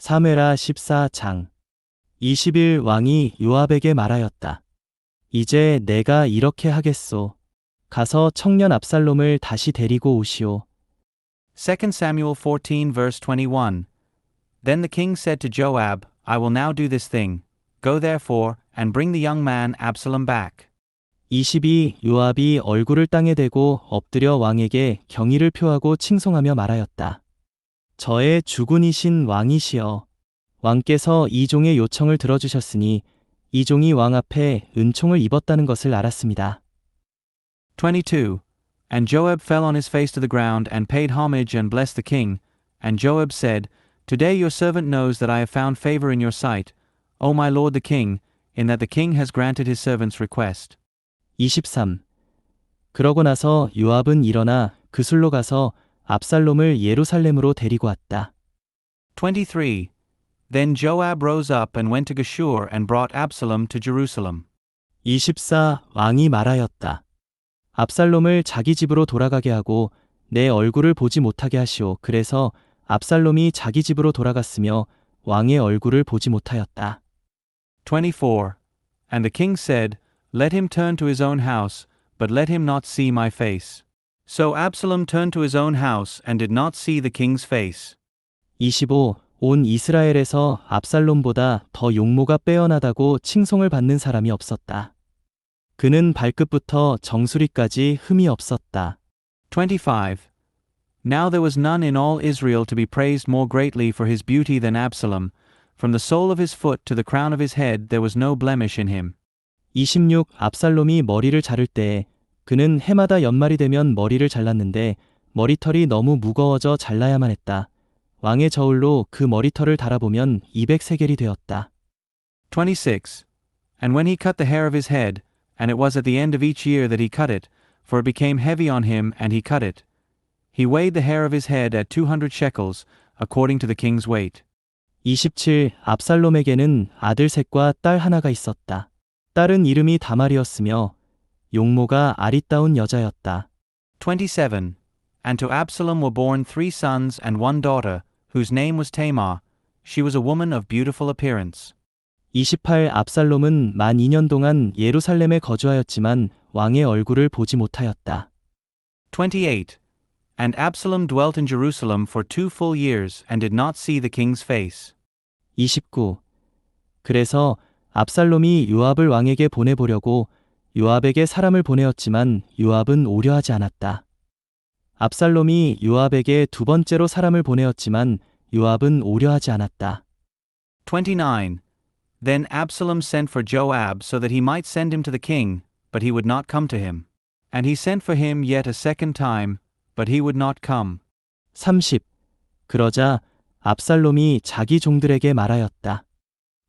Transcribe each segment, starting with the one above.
사무엘하 14장 20일 왕이 요압에게 말하였다. 이제 내가 이렇게 하겠소. 가서 청년 압살롬을 다시 데리고 오시오. 2 Samuel 14 verse 21. Then the king said to Joab, I will now do this thing. Go therefore, and bring the young man Absalom back. 22 요압이 얼굴을 땅에 대고 엎드려 왕에게 경의를 표하고 칭송하며 말하였다. 저의 주군이신 왕이시여. 왕께서 이 종의 요청을 들어주셨으니 이 종이 왕 앞에 은총을 입었다는 것을 알았습니다. 22. And Joab fell on his face to the ground and paid homage and blessed the king. And Joab said, Today your servant knows that I have found favor in your sight, O my lord the king, in that the king has granted his servant's request. 23. 그러고 나서 요압은 일어나 그술로 가서 압살롬을 예루살렘으로 데리고 왔다. 23. Then Joab rose up and went to Geshur and brought Absalom to Jerusalem. 24. 왕이 말하였다. 압살롬을 자기 집으로 돌아가게 하고 내 얼굴을 보지 못하게 하시오. 그래서 압살롬이 자기 집으로 돌아갔으며 왕의 얼굴을 보지 못하였다. 24. And the king said, Let him turn to his own house, but let him not see my face. So Absalom turned to his own house and did not see the king's face. 25. 온 이스라엘에서 압살롬보다 더 용모가 빼어나다고 칭송을 받는 사람이 없었다. 그는 발끝부터 정수리까지 흠이 없었다. 25. Now there was none in all Israel to be praised more greatly for his beauty than Absalom. From the sole of his foot to the crown of his head there was no blemish in him. 26. 압살롬이 머리를 자를 때에 그는 해마다 연말이 되면 머리를 잘랐는데 머리털이 너무 무거워져 잘라야만 했다. 왕의 저울로 그 머리털을 달아보면 200세겔이 되었다. 26. And when he cut the hair of his head, and it was at the end of each year that he cut it, for it became heavy on him, and he cut it. He weighed the hair of his head at 200 shekels, according to the king's weight. 27. 압살롬에게는 아들 셋과 딸 하나가 있었다. 딸은 이름이 다말이었으며 용모가 아리따운 여자였다. 27. And to Absalom were born 3 sons and 1 daughter, whose name was Tamar. She was a woman of beautiful appearance. 28. 압살롬은 만 2년 동안 예루살렘에 거주하였지만 왕의 얼굴을 보지 못하였다. 28. And Absalom dwelt in Jerusalem for 2 full years and did not see the king's face. 29. 그래서 압살롬이 요압을 왕에게 보내보려고 요압에게 사람을 보내었지만 요압은 오려하지 않았다. 압살롬이 요압에게 두 번째로 사람을 보내었지만 요압은 오려하지 않았다. 29. Then Absalom sent for Joab so that he might send him to the king, but he would not come to him. And he sent for him yet a second time, but he would not come. 30. 그러자 압살롬이 자기 종들에게 말하였다.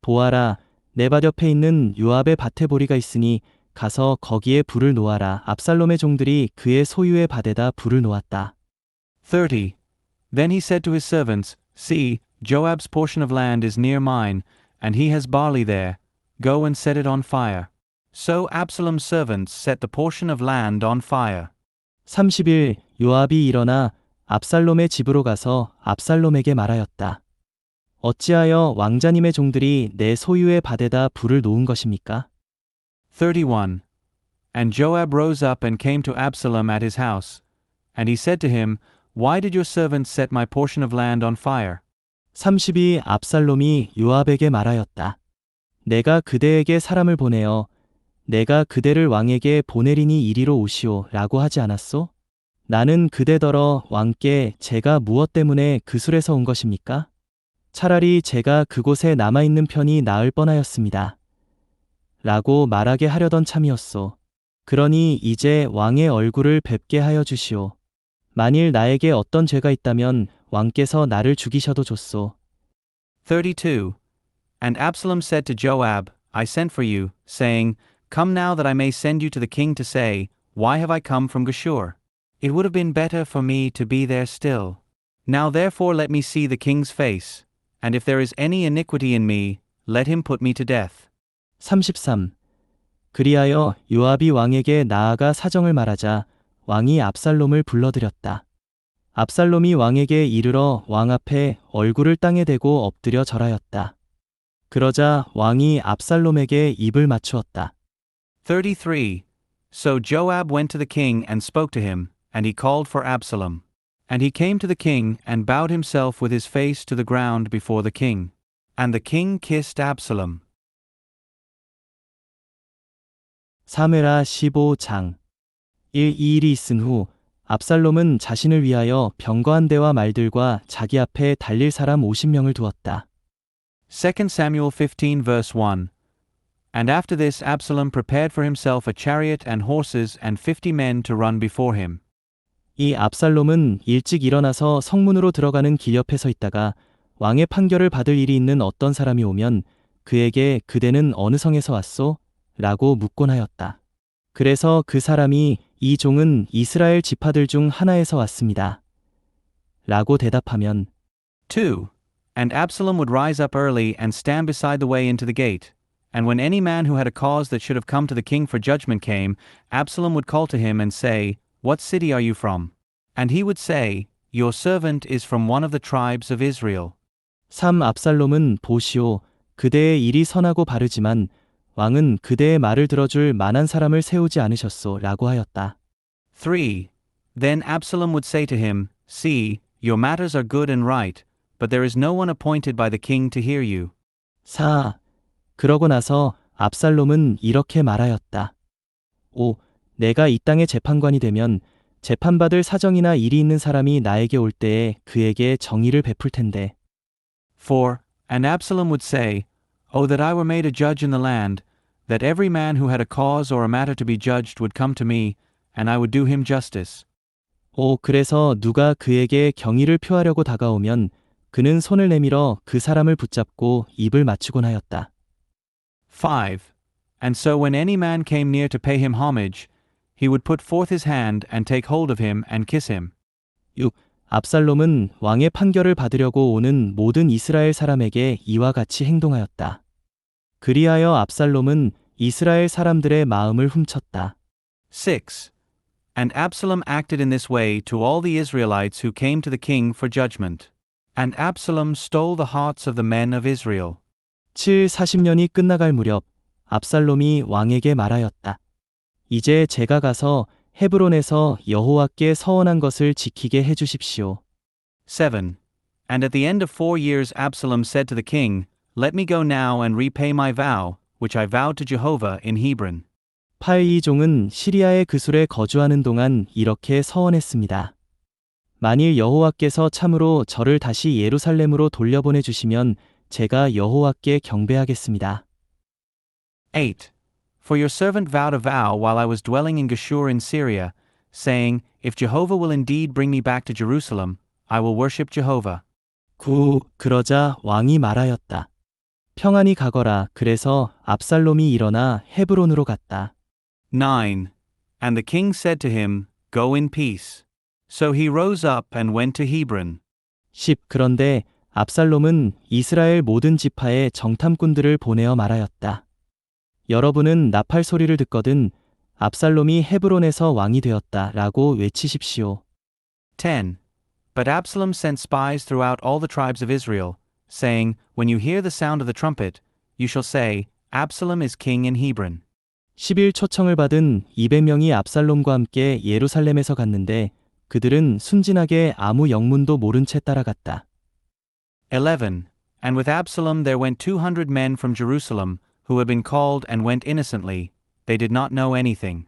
보아라, 내 밭 옆에 있는 요압의 밭에 보리가 있으니 가서 거기에 불을 놓아라. 압살롬의 종들이 그의 소유의 밭에다 불을 놓았다. 30. Then he said to his servants, See, Joab's portion of land is near mine, and he has barley there. Go and set it on fire. So Absalom's servants set the portion of land on fire. 30일 요압이 일어나 압살롬의 집으로 가서 압살롬에게 말하였다. 어찌하여 왕자님의 종들이 내 소유의 밭에다 불을 놓은 것입니까? 31. And Joab rose up and came to Absalom at his house. And he said to him, Why did your servants set my portion of land on fire? 32. 압살롬이 요압에게 말하였다. 내가 그대에게 사람을 보내어 내가 그대를 왕에게 보내리니 이리로 오시오 라고 하지 않았소? 나는 그대더러 왕께 제가 무엇 때문에 그술에서 온 것입니까? 차라리 제가 그곳에 남아있는 편이 나을 뻔하였습니다. 라고 말하게 하려던 참이었소. 그러니 이제 왕의 얼굴을 뵙게 하여 주시오. 만일 나에게 어떤 죄가 있다면 왕께서 나를 죽이셔도 좋소. 32. And Absalom said to Joab, I sent for you, saying, Come now that I may send you to the king to say, Why have I come from Geshur? It would have been better for me to be there still. Now therefore let me see the king's face, and if there is any iniquity in me, let him put me to death. 33. 그리하여 요압이 왕에게 나아가 사정을 말하자 왕이 압살롬을 불러들였다. 압살롬이 왕에게 이르러 왕 앞에 얼굴을 땅에 대고 엎드려 절하였다. 그러자 왕이 압살롬에게 입을 맞추었다. 33. So Joab went to the king and spoke to him, and he called for Absalom. And he came to the king and bowed himself with his face to the ground before the king. And the king kissed Absalom. 사무엘하 15장 1. 이 일이 있은 후 압살롬은 자신을 위하여 병거 한 대와 말들과 자기 앞에 달릴 사람 50명을 두었다. 2 Samuel 15 verse 1. And after this Absalom prepared for himself a chariot and horses and 50 men to run before him. 이 압살롬은 일찍 일어나서 성문으로 들어가는 길 옆에 서 있다가 왕의 판결을 받을 일이 있는 어떤 사람이 오면 그에게 그대는 어느 성에서 왔소? 라고 묻곤 하였다. 그래서 그 사람이 이 종은 이스라엘 지파들 중 하나에서 왔습니다. 라고 대답하면 2. And Absalom would rise up early and stand beside the way into the gate. And when any man who had a cause that should have come to the king for judgment came, Absalom would call to him and say, What city are you from? And he would say, Your servant is from one of the tribes of Israel. 3. 압살롬은 보시오, 그대의 일이 선하고 바르지만 왕은 그대의 말을 들어줄 만한 사람을 세우지 않으셨소 라고 하였다. 3. Then Absalom would say to him, See, your matters are good and right, but there is no one appointed by the king to hear you. 4. 그러고 나서 압살롬은 이렇게 말하였다. 5. 내가 이 땅의 재판관이 되면 재판받을 사정이나 일이 있는 사람이 나에게 올 때에 그에게 정의를 베풀 텐데. 4. And Absalom would say, Oh, that I were made a judge in the land, that every man who had a cause or a matter to be judged would come to me, and I would do him justice. 5. 그래서 누가 그에게 경의를 표하려고 다가오면 그는 손을 내밀어 그 사람을 붙잡고 입을 맞추곤 하였다. 5. And so when any man came near to pay him homage, he would put forth his hand and take hold of him and kiss him. 6. 압살롬은 왕의 판결을 받으려고 오는 모든 이스라엘 사람에게 이와 같이 행동하였다. 그리하여 압살롬은 이스라엘 사람들의 마음을 훔쳤다. 6. And Absalom acted in this way to all the Israelites who came to the king for judgment. And Absalom stole the hearts of the men of Israel. 7. 40년이 끝나갈 무렵 압살롬이 왕에게 말하였다. 이제 제가 가서 헤브론에서 여호와께 서원한 것을 지키게 해 주십시오. 7. And at the end of 4 years Absalom said to the king, Let me go now and repay my vow, which I vowed to Jehovah in Hebron. 8. 이 종은 시리아의 그술에 거주하는 동안 이렇게 서원했습니다. 만일 여호와께서 참으로 저를 다시 예루살렘으로 돌려보내 주시면 제가 여호와께 경배하겠습니다. 8. For your servant vowed a vow while I was dwelling in Geshur in Syria, saying, If Jehovah will indeed bring me back to Jerusalem, I will worship Jehovah. 9. 그러자 왕이 말하였다. 평안히 가거라. 그래서 압살롬이 일어나 헤브론으로 갔다. 9. And the king said to him, Go in peace. So he rose up and went to Hebron. 10. 그런데 압살롬은 이스라엘 모든 지파에 정탐꾼들을 보내어 말하였다. 여러분은 나팔 소리를 듣거든 압살롬이 헤브론에서 왕이 되었다 라고 외치십시오. 10. But Absalom sent spies throughout all the tribes of Israel, saying, When you hear the sound of the trumpet, you shall say, Absalom is king in Hebron. 11. 초청을 받은 200명이 압살롬과 함께 예루살렘에서 갔는데 그들은 순진하게 아무 영문도 모른 채 따라갔다. 11. And with Absalom there went 200 men from Jerusalem, who had been called and went innocently. They did not know anything.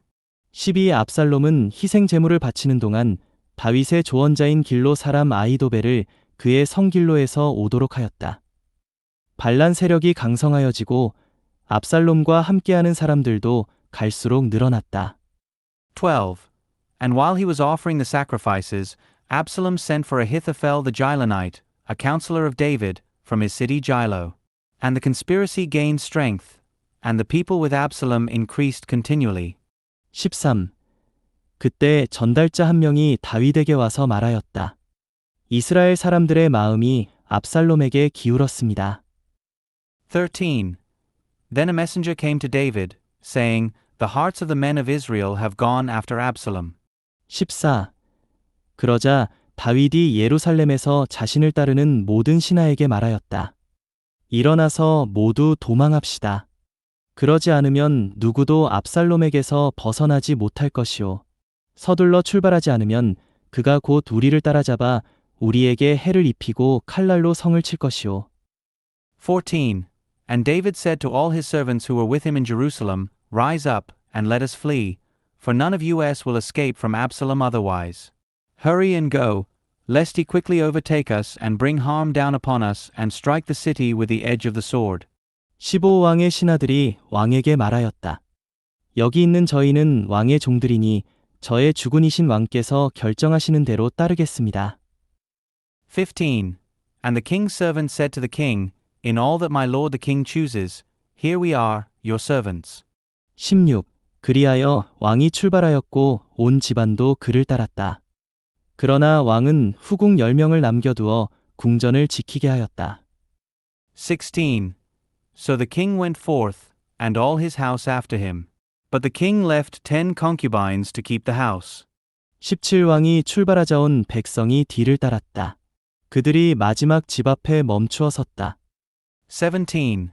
12. 압살롬은 희생 제물을 바치는 동안 다윗의 조언자인 길로 사람 아히도벨을 그의 성길로에서 오도록 하였다. 반란 세력이 강성하여지고 압살롬과 함께하는 사람들도 갈수록 늘어났다. 12. And while he was offering the sacrifices, Absalom sent for Ahithophel the Gilonite, a counselor of David, from his city Gilo. And the conspiracy gained strength, and the people with Absalom increased continually. 13. 그때 전달자 한 명이 다윗에게 와서 말하였다. 이스라엘 사람들의 마음이 압살롬에게 기울었습니다. 13. Then a messenger came to David, saying, The hearts of the men of Israel have gone after Absalom. 14. 그러자 다윗이 예루살렘에서 자신을 따르는 모든 신하에게 말하였다. 일어나서 모두 도망합시다. 그러지 않으면 누구도 압살롬에게서 벗어나지 못할 것이오. 서둘러 출발하지 않으면 그가 곧 우리를 따라잡아 우리에게 해를 입히고 칼날로 성을 칠 것이오. 14. And David said to all his servants who were with him in Jerusalem, Rise up, and let us flee, for none of us will escape from Absalom otherwise. Hurry and go, lest he quickly overtake us and bring harm down upon us and strike the city with the edge of the sword. 15왕의 신하들이 왕에게 말하였다. 여기 있는 저희는 왕의 종들이니 저의 주군이신 왕께서 결정하시는 대로 따르겠습니다. 15. And the king's servants said to the king, In all that my lord the king chooses, here we are, your servants. 16. 그리하여 왕이 출발하였고 온 집안도 그를 따랐다. 그러나 왕은 후궁 10명을 남겨두어 궁전을 지키게 하였다. 16. So the king went forth, and all his house after him. But the king left 10 concubines to keep the house. 17왕이 출발하자 온 백성이 뒤를 따랐다. 그들이 마지막 집 앞에 멈추어 섰다. 17.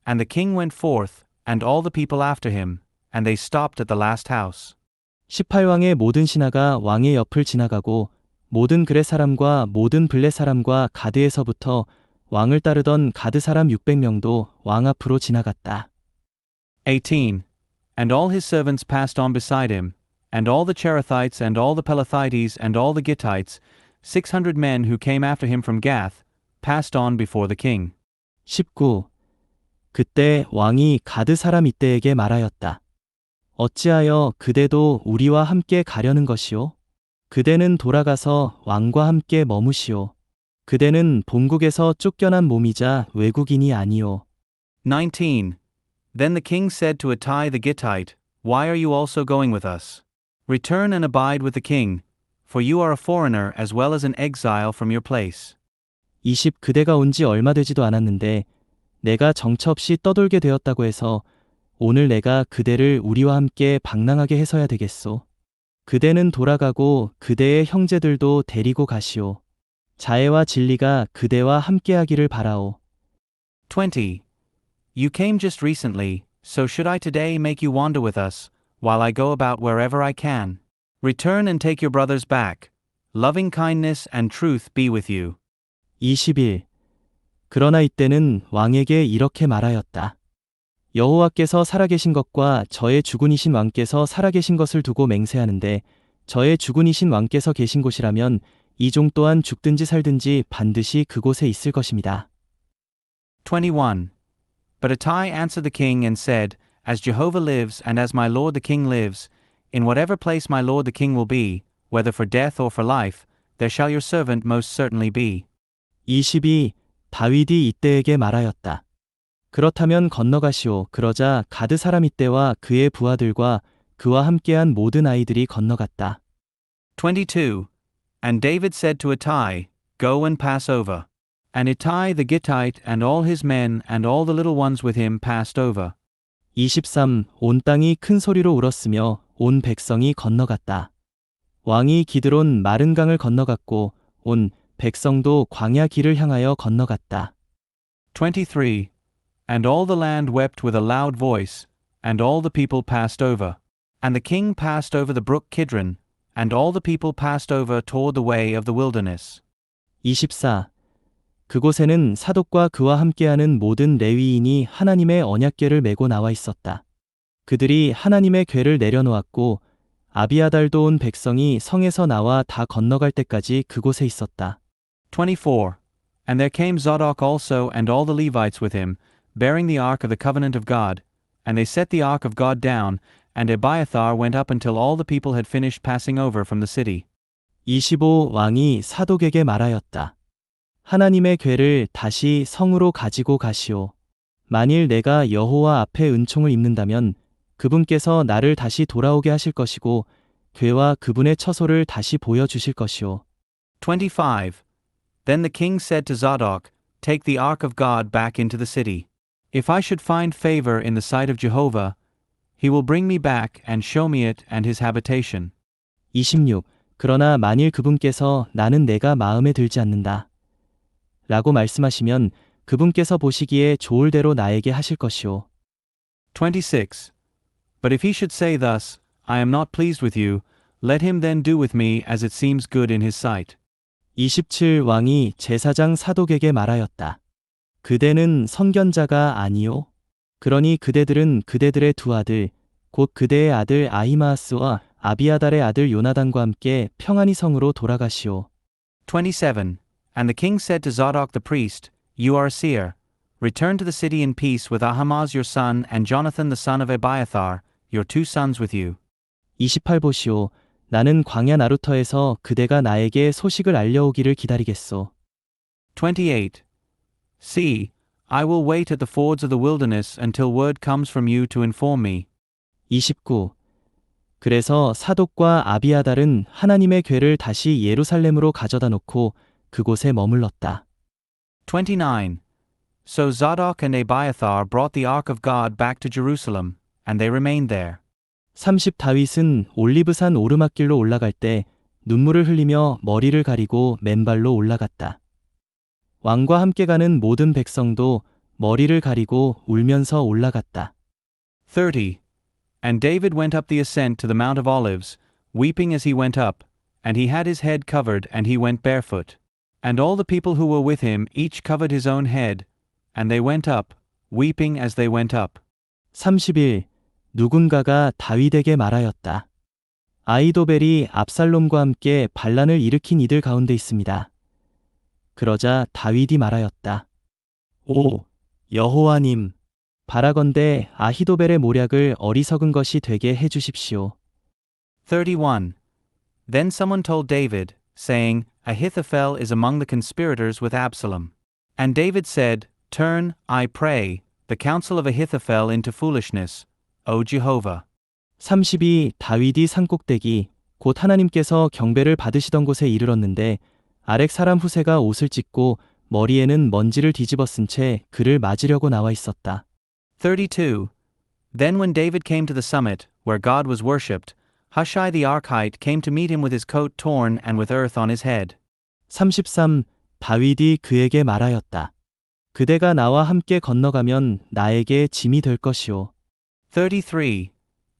And the king went forth, and all the people after him, and they stopped at the last house. 18왕의 모든 신하가 왕의 옆을 지나가고 모든 그렛 사람과 모든 블렛 사람과 가드에서부터 왕을 따르던 가드 사람 600명도 왕 앞으로 지나갔다. 18. And all his servants passed on beside him, and all the Cherethites and all the Pelethites and all the Gittites, 600 men who came after him from Gath, passed on before the king. 19. 그때 왕이 가드 사람 이때에게 말하였다. 어찌하여 그대도 우리와 함께 가려는 것이오? 그대는 돌아가서 왕과 함께 머무시오. 그대는 본국에서 쫓겨난 몸이자 외국인이 아니오. 19. Then the king said to Ittai the Gittite, Why are you also going with us? Return and abide with the king, for you are a foreigner as well as an exile from your place. 20. 그대가 온 지 얼마 되지도 않았는데 내가 정처 없이 떠돌게 되었다고 해서 오늘 내가 그대를 우리와 함께 방랑하게 해서야 되겠소. 그대는 돌아가고 그대의 형제들도 데리고 가시오. 자애와 진리가 그대와 함께하기를 바라오. 20. You came just recently, so should I today make you wander with us, while I go about wherever I can? Return and take your brothers back. Loving kindness and truth be with you. 21. 그러나 이때는 왕에게 이렇게 말하였다. 여호와께서 살아계신 것과 저의 주군이신 왕께서 살아계신 것을 두고 맹세하는데 저의 주군이신 왕께서 계신 곳이라면 이 종 또한 죽든지 살든지 반드시 그곳에 있을 것입니다. 21. But Ittai answered the king and said, As Jehovah lives and as my lord the king lives, in whatever place my lord the king will be, whether for death or for life, there shall your servant most certainly be. 22. 다윗이 이때에게 말하였다. 그렇다면 건너가시오. 그러자 가드 사람 이때와 그의 부하들과 그와 함께한 모든 아이들이 건너갔다. 22. And David said to Ittai, Go and pass over. And Ittai the Gittite and all his men and all the little ones with him passed over. 23. 온 땅이 큰 소리로 울었으며 온 백성이 건너갔다. 왕이 기드론 마른 강을 건너갔고 온 백성도 광야 길을 향하여 건너갔다. 23. And all the land wept with a loud voice, and all the people passed over. And the king passed over the brook Kidron, and all the people passed over toward the way of the wilderness. 24. 그곳에는 사독과 그와 함께하는 모든 레위인이 하나님의 언약궤를 메고 나와 있었다. 그들이 하나님의 궤를 내려놓았고 아비아달도 온 백성이 성에서 나와 다 건너갈 때까지 그곳에 있었다. 24. And there came Zadok also and all the Levites with him, bearing the ark of the covenant of God, and they set the ark of God down, and Abiathar went up until all the people had finished passing over from the city. 25. 왕이 사독에게 말하였다. 하나님의 궤를 다시 성으로 가지고 가시오. 만일 내가 여호와 앞에 은총을 입는다면 그분께서 나를 다시 돌아오게 하실 것이고 궤와 그분의 처소를 다시 보여주실 것이오. 25. Then the king said to Zadok, Take the ark of God back into the city. If I should find favor in the sight of Jehovah, he will bring me back and show me it and his habitation. 26. 그러나 만일 그분께서 나는 내가 마음에 들지 않는다 라고 말씀하시면 그분께서 보시기에 좋을 대로 나에게 하실 것이오. 26. But if he should say thus, I am not pleased with you, let him then do with me as it seems good in his sight. 27 왕이 제사장 사독에게 말하였다. 그대는 선견자가 아니요? 그러니 그대들은 그대들의 두 아들, 곧 그대의 아들 아히마아스와 아비아달의 아들 요나단과 함께 평안히 성으로 돌아가시오. 27. And the king said to Zadok the priest, You are a seer. Return to the city in peace with Ahimaaz your son and Jonathan the son of Abiathar, your two sons with you. 28 보시오. 나는 광야 나루터에서 그대가 나에게 소식을 알려오기를 기다리겠소. 28. See, I will wait at the fords of the wilderness until word comes from you to inform me. 29. 그래서 사독과 아비아달은 하나님의 궤를 다시 예루살렘으로 가져다 놓고 그곳에 머물렀다. 29. So Zadok and Abiathar brought the ark of God back to Jerusalem, and they remained there. 30 다윗은 올리브산 오르막길로 올라갈 때 눈물을 흘리며 머리를 가리고 맨발로 올라갔다. 왕과 함께 가는 모든 백성도 머리를 가리고 울면서 올라갔다. 30. And David went up the ascent to the Mount of Olives, weeping as he went up, and he had his head covered, and he went barefoot. And all the people who were with him each covered his own head, and they went up, weeping as they went up. 31. 누군가가 다윗에게 말하였다. 아히도벨이 압살롬과 함께 반란을 일으킨 이들 가운데 있습니다. 그러자 다윗이 말하였다. 오, 여호와님, 바라건대 아히도벨의 모략을 어리석은 것이 되게 해주십시오. 31. Then someone told David, saying, Ahithophel is among the conspirators with Absalom. And David said, Turn, I pray, the counsel of Ahithophel into foolishness, O Jehovah. 32. 다윗이 산꼭대기, 곧 하나님께서 경배를 받으시던 곳에 이르렀는데 아렉 사람 후세가 옷을 찢고 머리에는 먼지를 뒤집어 쓴 채 그를 맞으려고 나와 있었다. 32. Then when David came to the summit, where God was worshipped, Hushai the Archite came to meet him with his coat torn and with earth on his head. 33. 다윗이 그에게 말하였다. 그대가 나와 함께 건너가면 나에게 짐이 될 것이오. 33.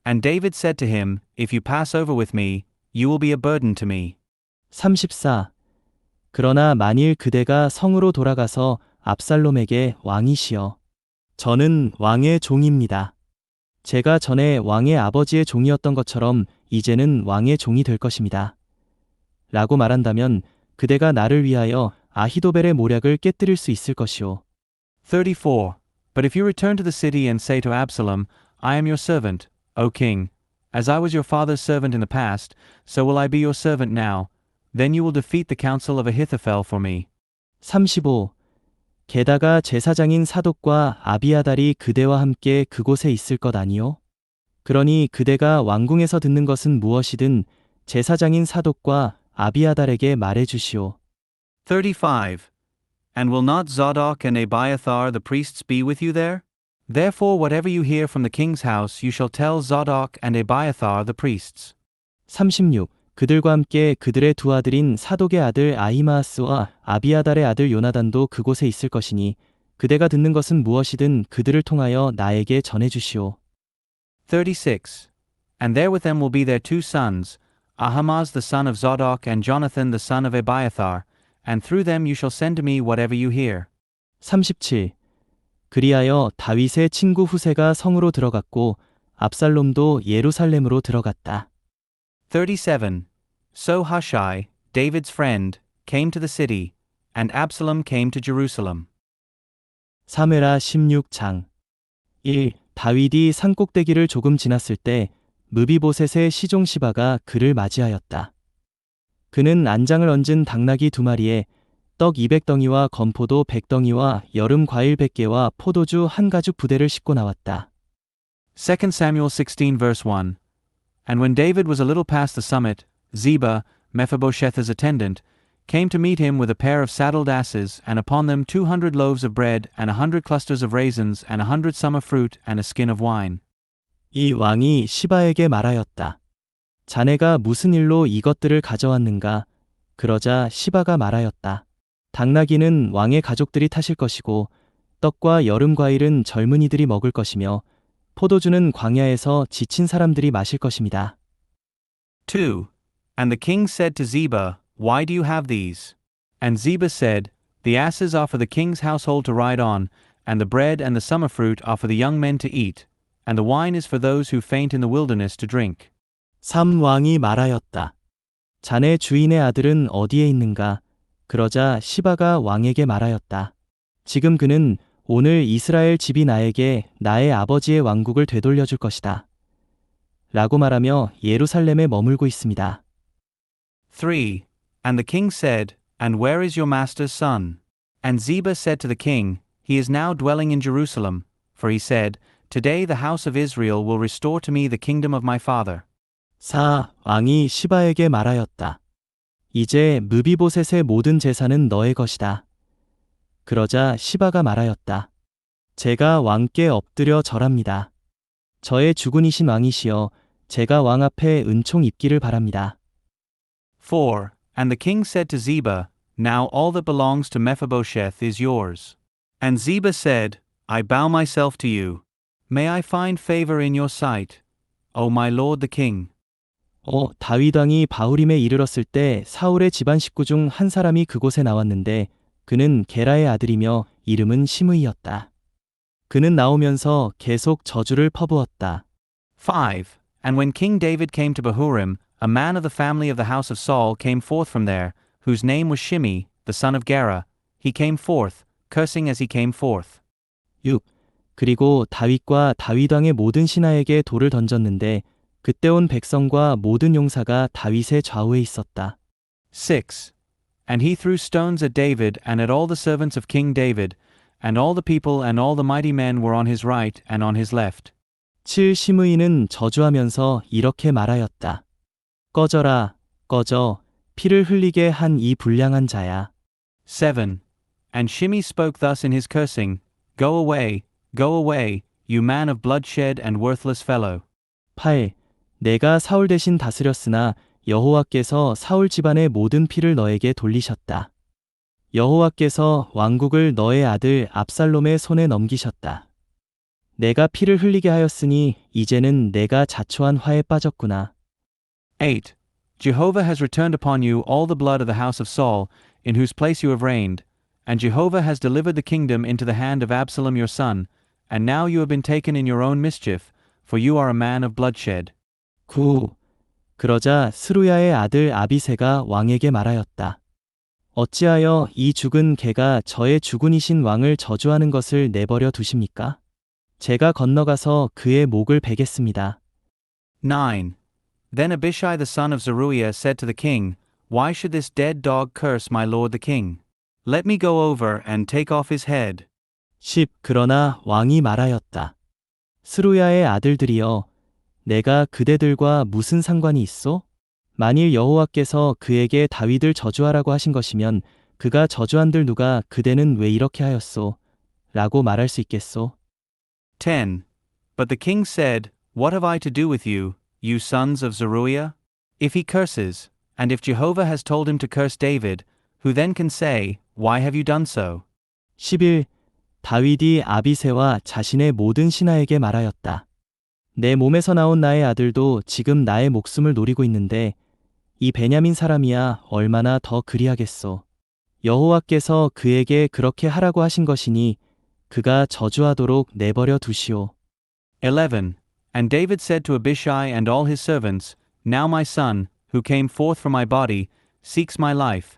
And David said to him, If you pass over with me, you will be a burden to me. 34. 그러나 만일 그대가 성으로 돌아가서 압살롬에게 왕이시여. 저는 왕의 종입니다. 제가 전에 왕의 아버지의 종이었던 것처럼 이제는 왕의 종이 될 것입니다. 라고 말한다면 그대가 나를 위하여 아히도벨의 모략을 깨뜨릴 수 있을 것이오. 34. But if you return to the city and say to Absalom, I am your servant, O king, as I was your father's servant in the past, so will I be your servant now, then you will defeat the counsel of Ahithophel for me. 35. 게다가 제사장인 사독과 아비아달이 그대와 함께 그곳에 있을 것 아니요? 그러니 그대가 왕궁에서 듣는 것은 무엇이든 제사장인 사독과 아비아달에게 말해 주시오. 35. And will not Zadok and Abiathar the priests be with you there? Therefore whatever you hear from the king's house you shall tell Zadok and Abiathar the priests. 36. 그들과 함께 그들의 두 아들인 사독의 아들 아히마아스와 아비아달의 아들 요나단도 그곳에 있을 것이니 그대가 듣는 것은 무엇이든 그들을 통하여 나에게 전해 주시오. 36. And there with them will be their two sons, Ahimaaz the son of Zadok and Jonathan the son of Abiathar, and through them you shall send to me whatever you hear. 37. 그리하여 다윗의 친구 후세가 성으로 들어갔고 압살롬도 예루살렘으로 들어갔다. 37. So Hushai, David's friend, came to the city, and Absalom came to Jerusalem. 사무엘하 16장 1. 다윗이 산꼭대기를 조금 지났을 때 무비보셋의 시종 시바가 그를 맞이하였다. 그는 안장을 얹은 당나귀 2마리에 떡 200덩이와 건포도 100덩이와 여름 과일 100개와 포도주 한 가죽 부대를 싣고 나왔다. 2 Samuel 16 verse 1. And when David was a little past the summit, Ziba, Mephibosheth's attendant, came to meet him with a pair of saddled asses, and upon them 200 loaves of bread, and 100 clusters of raisins, and 100 summer fruit, and a skin of wine. 이 왕이 시바에게 말하였다. 자네가 무슨 일로 이것들을 가져왔는가? 그러자 시바가 말하였다. 당나귀는 왕의 가족들이 타실 것이고 떡과 여름 과일은 젊은이들이 먹을 것이며 포도주는 광야에서 지친 사람들이 마실 것입니다. 2. And the king said to Ziba, Why do you have these? And Ziba said, The asses are for the king's household to ride on, and the bread and the summer fruit are for the young men to eat, and the wine is for those who faint in the wilderness to drink. 3. 왕이 말하였다. 자네 주인의 아들은 어디에 있는가? 그러자 시바가 왕에게 말하였다. 지금 그는 오늘 이스라엘 집이 나에게 나의 아버지의 왕국을 되돌려 줄 것이다. 라고 말하며 예루살렘에 머물고 있습니다. 3. And the king said, And where is your master's son? And Ziba said to the king, He is now dwelling in Jerusalem, for he said, Today the house of Israel will restore to me the kingdom of my father. 4. 왕이 시바에게 말하였다. 이제 무비보셋의 모든 재산은 너의 것이다. 그러자 시바가 말하였다. 제가 왕께 엎드려 절합니다. 저의 주군이신 왕이시여, 제가 왕 앞에 은총 입기를 바랍니다. 4. And the king said to Ziba, Now all that belongs to Mephibosheth is yours. And Ziba said, I bow myself to you. May I find favor in your sight, O my lord the king. 다윗 왕이 바후림에 이르렀을 때 사울의 집안 식구 중 한 사람이 그곳에 나왔는데 그는 게라의 아들이며 이름은 시므이였다. 그는 나오면서 계속 저주를 퍼부었다. 5. And when King David came to Bahurim, a man of the family of the house of Saul came forth from there, whose name was Shimei, the son of Gera. He came forth, cursing as he came forth. 6. 그리고 다윗과 다윗 왕의 모든 신하에게 돌을 던졌는데 그때 온 백성과 모든 용사가 다윗의 좌우에 있었다. 6. And he threw stones at David and at all the servants of King David, and all the people and all the mighty men were on his right and on his left. 7. 시므이는 저주하면서 이렇게 말하였다. 꺼져라, 꺼져, 피를 흘리게 한 이 불량한 자야. 7. And Shimei spoke thus in his cursing, Go away, you man of bloodshed and worthless fellow. 8. 내가 사울 대신 다스렸으나 여호와께서 사울 집안의 모든 피를 너에게 돌리셨다. 여호와께서 왕국을 너의 아들 압살롬의 손에 넘기셨다. 내가 피를 흘리게 하였으니 이제는 내가 자초한 화에 빠졌구나. 8. Jehovah has returned upon you all the blood of the house of Saul, in whose place you have reigned, and Jehovah has delivered the kingdom into the hand of Absalom your son, and now you have been taken in your own mischief, for you are a man of bloodshed. 9. 그러자 스루야의 아들 아비새가 왕에게 말하였다. 어찌하여 이 죽은 개가 저의 주군이신 왕을 저주하는 것을 내버려 두십니까? 제가 건너가서 그의 목을 베겠습니다. 9. Then Abishai the son of Zeruiah said to the king, Why should this dead dog curse my lord the king? Let me go over and take off his head. 10. 그러나 왕이 말하였다. 스루야의 아들들이여, 내가 그대들과 무슨 상관이 있소? 만일 여호와께서 그에게 다윗을 저주하라고 하신 것이면 그가 저주한들 누가 그대는 왜 이렇게 하였소? 라고 말할 수 있겠소? 10. But the king said, What have I to do with you, you sons of Zeruiah? If he curses, and if Jehovah has told him to curse David, who then can say, Why have you done so? 11. 다윗이 아비새와 자신의 모든 신하에게 말하였다. 내 몸에서 나온 나의 아들도 지금 나의 목숨을 노리고 있는데 이 베냐민 사람이야 얼마나 더 그리하겠소. 여호와께서 그에게 그렇게 하라고 하신 것이니 그가 저주하도록 내버려 두시오. 11. And David said to Abishai and all his servants, Now my son, who came forth from my body, seeks my life.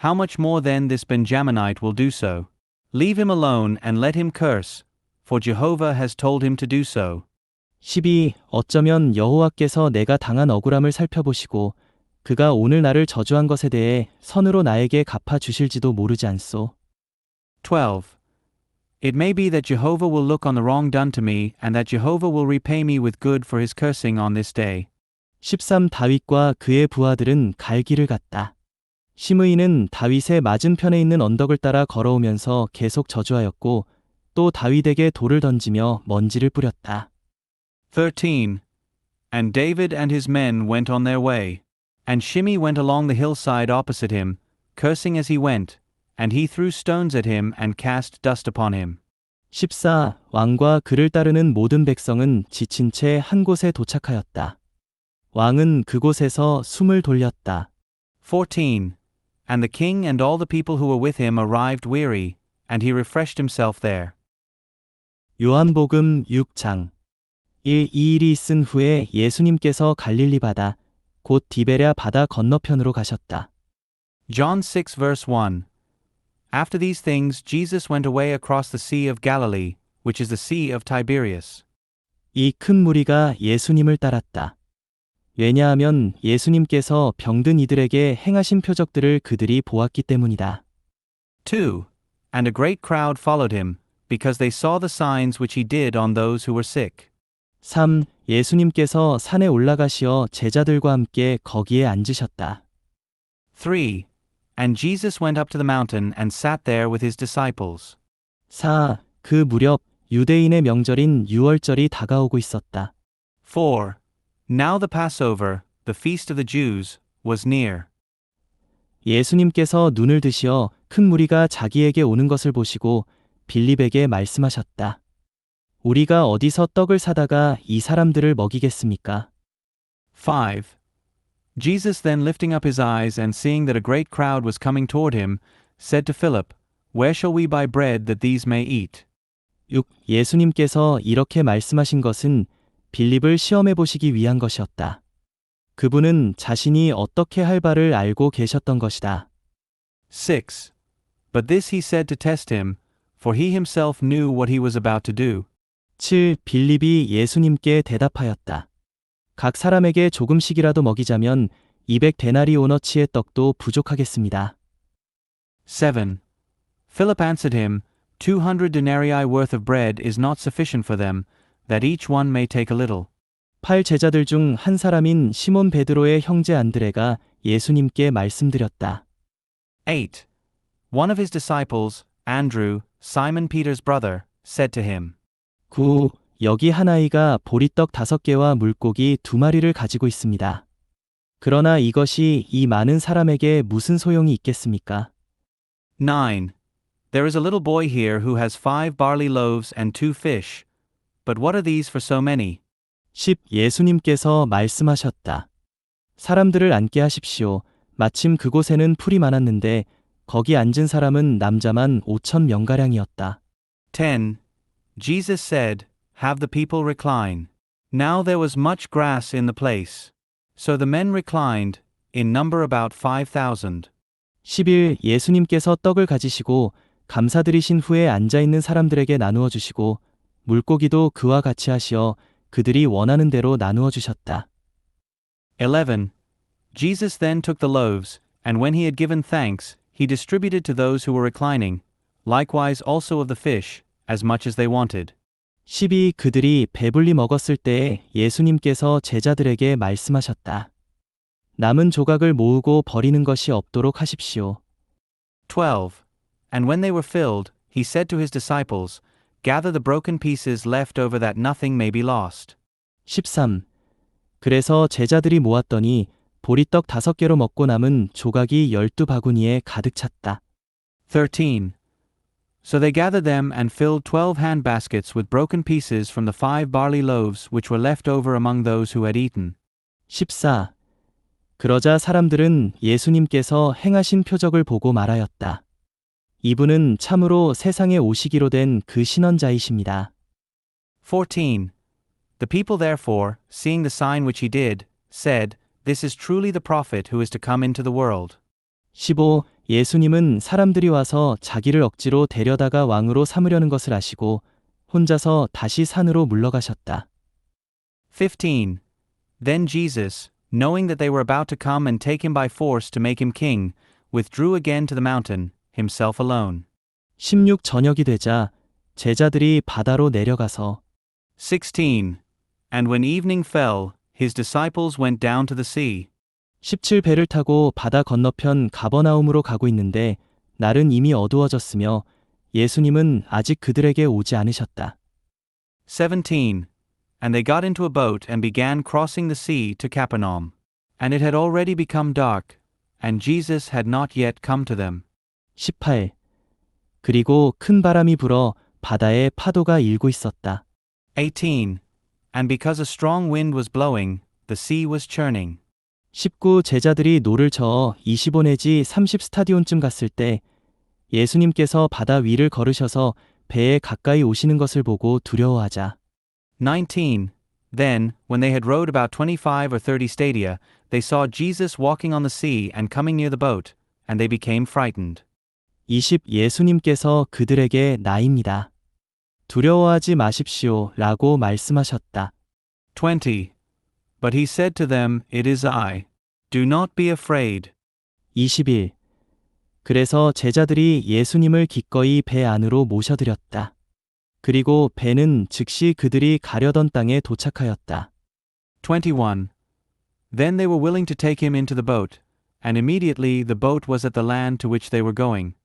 How much more then this Benjaminite will do so? Leave him alone and let him curse, for Jehovah has told him to do so. 12. 어쩌면 여호와께서 내가 당한 억울함을 살펴보시고 그가 오늘 나를 저주한 것에 대해 선으로 나에게 갚아 주실지도 모르지 않소. 12. It may be that Jehovah will look on the wrong done to me, and that Jehovah will repay me with good for his cursing on this day. 13. 다윗과 그의 부하들은 갈 길을 갔다. 시므이는 다윗의 맞은편에 있는 언덕을 따라 걸어오면서 계속 저주하였고 또 다윗에게 돌을 던지며 먼지를 뿌렸다. 13. and David and his men went on their way. And Shimei went along the hillside opposite him, cursing as he went, and he threw stones at him and cast dust upon him. 14. 왕과 그를 따르는 모든 백성은 지친 채 한 곳에 도착하였다. 왕은 그곳에서 숨을 돌렸다. 14. And the king and all the people who were with him arrived weary, and he refreshed himself there. 요한복음 6장. 이 일이 있은 후에 예수님께서 갈릴리 바다, 곧 디베랴 바다 건너편으로 가셨다. John 6 verse 1. After these things Jesus went away across the Sea of Galilee, which is the Sea of Tiberias. 이 큰 무리가 예수님을 따랐다. 왜냐하면 예수님께서 병든 이들에게 행하신 표적들을 그들이 보았기 때문이다. 2. And a great crowd followed him, because they saw the signs which he did on those who were sick. 3. 예수님께서 산에 올라가시어 제자들과 함께 거기에 앉으셨다. 3. And Jesus went up to the mountain and sat there with his disciples. 4. 그 무렵 유대인의 명절인 유월절이 다가오고 있었다. 4. Now the Passover, the feast of the Jews, was near. 예수님께서 눈을 드시어 큰 무리가 자기에게 오는 것을 보시고 빌립에게 말씀하셨다. 우리가 어디서 떡을 사다가 이 사람들을 먹이겠습니까? 5. Jesus then lifting up his eyes and seeing that a great crowd was coming toward him, said to Philip, Where shall we buy bread that these may eat? 6. 예수님께서 이렇게 말씀하신 것은 빌립을 시험해 보시기 위한 것이었다. 그분은 자신이 어떻게 할 바를 알고 계셨던 것이다. 6. But this he said to test him, for he himself knew what he was about to do. 7. 빌립이 예수님께 대답하였다. 각 사람에게 조금씩이라도 먹이자면 200데나리오너치의 떡도 부족하겠습니다. 7. Philip answered him, 200 denarii worth of bread is not sufficient for them, that each one may take a little. 8 제자들 중 한 사람인 시몬 베드로의 형제 안드레가 예수님께 말씀드렸다. 8. One of his disciples, Andrew, Simon Peter's brother, said to him, 9. 여기 한 아이가 보리떡 5개와 물고기 2마리를 가지고 있습니다. 그러나 이것이 이 많은 사람에게 무슨 소용이 있겠습니까? 9. There is a little boy here who has 5 barley loaves and 2 fish, but what are these for so many? 10. 예수님께서 말씀하셨다. 사람들을 앉게 하십시오. 마침 그곳에는 풀이 많았는데 거기 앉은 사람은 남자만 5,000명가량이었다. 10. Jesus said, Have the people recline. Now there was much grass in the place. So the men reclined, in number about 5,000. 11. 예수님께서 떡을 가지시고 감사드리신 후에 앉아있는 사람들에게 나누어 주시고 물고기도 그와 같이 하시어 그들이 원하는 대로 나누어 주셨다. 11. Jesus then took the loaves, and when he had given thanks, he distributed to those who were reclining, likewise also of the fish, as much as they wanted. 12. 그들이 배불리 먹었을 때에 예수님께서 제자들에게 말씀하셨다. 남은 조각을 모으고 버리는 것이 없도록 하십시오. 12. And when they were filled, he said to his disciples, Gather the broken pieces left over that nothing may be lost. 13. 그래서 제자들이 모았더니 보리떡 5개로 먹고 남은 조각이 12바구니에 가득 찼다. 13. So they gathered them and filled 12 handbaskets with broken pieces from the 5 barley loaves which were left over among those who had eaten. 14. 그러자 사람들은 예수님께서 행하신 표적을 보고 말하였다. 이분은 참으로 세상에 오시기로 된 그 신원자이십니다. 14. The people therefore, seeing the sign which he did, said, This is truly the prophet who is to come into the world. 15. 예수님은 사람들이 와서 자기를 억지로 데려다가 왕으로 삼으려는 것을 아시고 혼자서 다시 산으로 물러가셨다. 15. Then Jesus, knowing that they were about to come and take him by force to make him king, withdrew again to the mountain, himself alone. 16. 저녁이 되자 제자들이 바다로 내려가서 16. And when evening fell, his disciples went down to the sea. 17. 배를 타고 바다 건너편 가버나움으로 가고 있는데 날은 이미 어두워졌으며 예수님은 아직 그들에게 오지 않으셨다. 17. And they got into a boat and began crossing the sea to Capernaum. And it had already become dark, and Jesus had not yet come to them. 18. 그리고 큰 바람이 불어 바다에 파도가 일고 있었다. 18. And because a strong wind was blowing, the sea was churning. 19. 제자들이 노를 저어 25 내지 30 스타디온쯤 갔을 때 예수님께서 바다 위를 걸으셔서 배에 가까이 오시는 것을 보고 두려워하자. 19. Then, when they had rowed about 25 or 30 stadia, they saw Jesus walking on the sea and coming near the boat, and they became frightened. 20. 예수님께서 그들에게 나입니다. 두려워하지 마십시오 라고 말씀하셨다. 20. But he said to them, It is I. Do not be afraid. 21. 그래서 제자들이 예수님을 기꺼이 배 안으로 모셔드렸다. 그리고 배는 즉시 그들이 가려던 땅에 도착하였다. 21. Then they were willing to take him into the boat, and immediately the boat was at the land to which they were going.